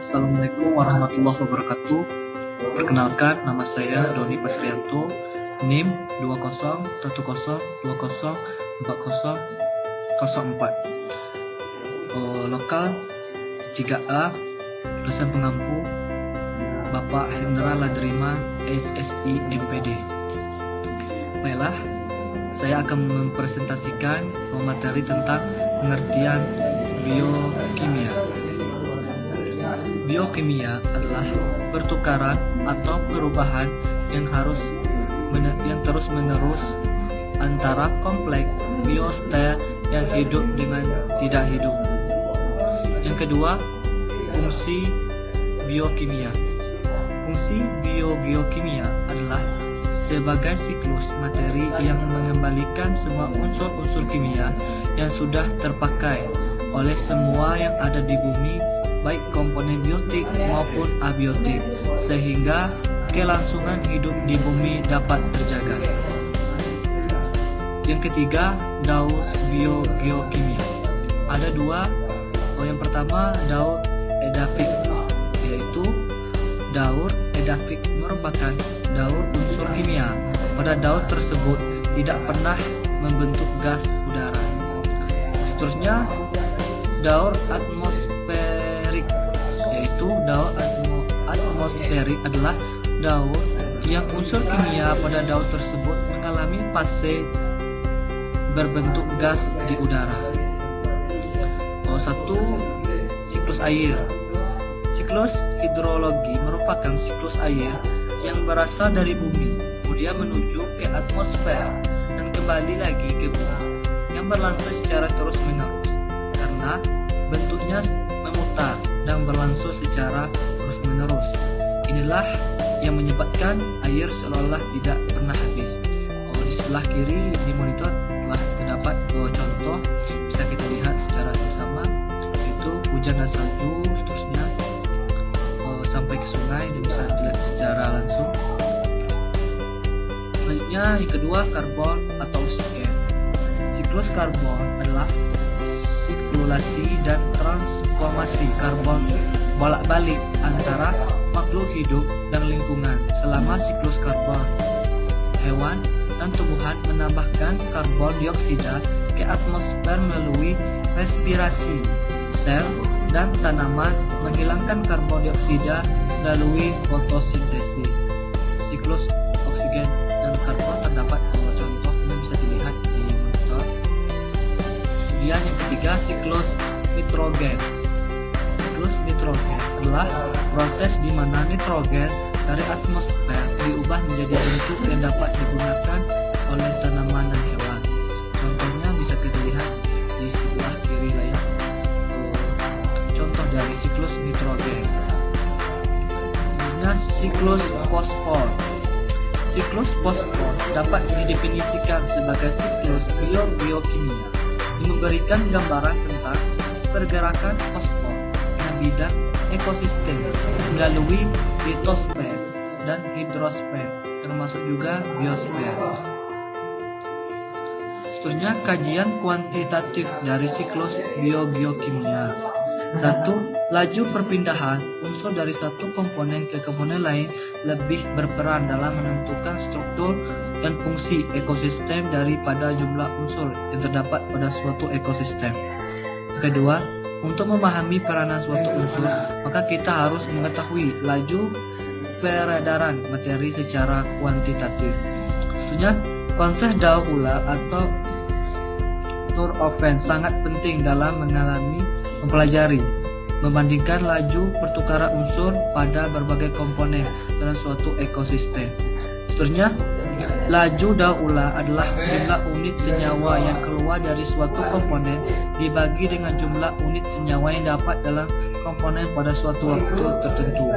Assalamualaikum warahmatullahi wabarakatuh. Perkenalkan, nama saya Doni Pasrianto, NIM 201020204004. Lokal 3A, Lesan Pengampu, Bapak Hendra Ladrima, SSI MPD. Baiklah, saya akan mempresentasikan materi tentang pengertian biokimia. Biokimia adalah pertukaran atau perubahan yang terus-menerus antara kompleks biosfer yang hidup dengan tidak hidup. Yang kedua, fungsi biokimia. Fungsi biogeokimia adalah sebagai siklus materi yang mengembalikan semua unsur-unsur kimia yang sudah terpakai oleh semua yang ada di bumi, baik komponen biotik maupun abiotik, sehingga kelangsungan hidup di bumi dapat terjaga. Yang ketiga, daur biogeokimia. Ada dua. Yang pertama, daur edafik, yaitu daur edafik merupakan daur unsur kimia. Pada daur tersebut tidak pernah membentuk gas udara. Seterusnya, daur atmosferik, yaitu daur atmosferik adalah daur yang unsur kimia pada daur tersebut mengalami fase berbentuk gas di udara. Satu, siklus air. Siklus hidrologi merupakan siklus air yang berasal dari bumi, kemudian menuju ke atmosfer dan kembali lagi ke bumi, yang berlangsung secara terus-menerus karena bentuknya memutar dan berlangsung secara terus-menerus. Inilah yang menyebabkan air seolah-olah tidak pernah habis. Di sebelah kiri di monitor telah terdapat contoh, bisa kita lihat secara seksama, yaitu hujan dan salju, seterusnya sampai ke sungai dan bisa dilihat secara langsung. Selanjutnya yang kedua, karbon atau oksigen. Siklus karbon adalah sirkulasi dan transformasi karbon bolak-balik antara makhluk hidup dan lingkungan selama siklus karbon. Hewan dan tumbuhan menambahkan karbon dioksida ke atmosfer melalui respirasi. Sel dan tanaman menghilangkan karbon dioksida melalui fotosintesis. Siklus oksigen dan karbon terdapat contoh yang bisa dilihat di monitor. Kemudian yang ketiga, siklus nitrogen. Siklus nitrogen adalah proses di mana nitrogen dari atmosfer diubah menjadi bentuk yang dapat digunakan oleh tanaman dan hewan. Contohnya bisa kita lihat di sebelah kiri layar. Contoh dari siklus nitrogen. Selanjutnya, siklus fosfor. Siklus fosfor dapat didefinisikan sebagai siklus biokimia yang memberikan gambaran tentang pergerakan fosfor dalam bidang ekosistem melalui litosfer dan hidrosfer, termasuk juga biosfer. Seterusnya, kajian kuantitatif dari siklus biogeokimia. 1. Laju perpindahan unsur dari satu komponen ke komponen lain lebih berperan dalam menentukan struktur dan fungsi ekosistem daripada jumlah unsur yang terdapat pada suatu ekosistem. Kedua, untuk memahami peranan suatu unsur, maka kita harus mengetahui laju peredaran materi secara kuantitatif. Seterusnya, konsep daur ulang atau Thorhofen sangat penting dalam mempelajari, membandingkan laju pertukaran unsur pada berbagai komponen dalam suatu ekosistem. Seterusnya, laju daur ulang adalah jumlah unit senyawa yang keluar dari suatu komponen dibagi dengan jumlah unit senyawa yang dapat dalam komponen pada suatu waktu tertentu.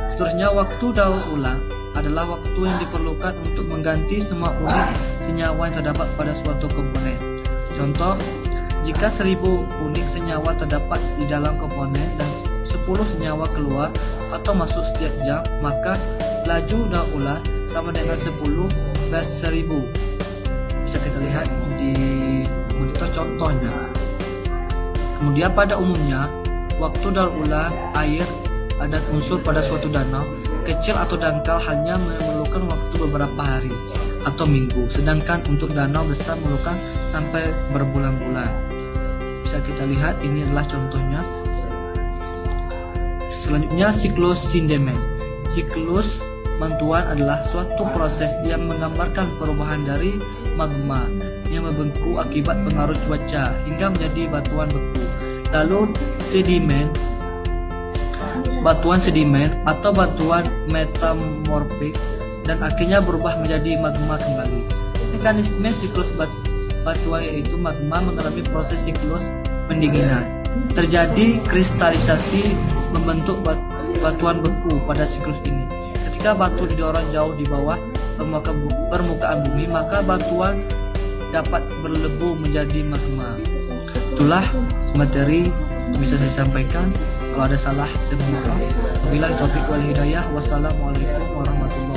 Seterusnya, waktu daur ulang adalah waktu yang diperlukan untuk mengganti semua unit senyawa yang terdapat pada suatu komponen. Contoh, jika 1000 unit senyawa terdapat di dalam komponen dan 10 senyawa keluar atau masuk setiap jam, maka laju daur ulang sama dengan 10 / 1000. Bisa kita lihat di monitor contohnya. Kemudian pada umumnya, waktu daur ulang air ada unsur pada suatu danau kecil atau dangkal hanya memerlukan waktu beberapa hari atau minggu, sedangkan untuk danau besar memerlukan sampai berbulan-bulan. Bisa kita lihat, ini adalah contohnya. Selanjutnya, siklus Sindemen. Siklus bantuan adalah suatu proses yang menggambarkan perubahan dari magma yang membengkak akibat pengaruh cuaca hingga menjadi batuan beku. Lalu batuan sedimen atau batuan metamorfik dan akhirnya berubah menjadi magma kembali. Mekanisme siklus batuan yaitu magma mengalami proses siklus pendinginan. Terjadi kristalisasi membentuk batuan beku pada siklus ini. Ketika batu didorong jauh di bawah permukaan bumi, maka batuan dapat berlebu menjadi magma. Itulah materi yang bisa saya sampaikan. Kalau ada salah, saya mohon maaf. Wabillahi taufiq wal hidayah. Wassalamualaikum warahmatullahi wabarakatuh.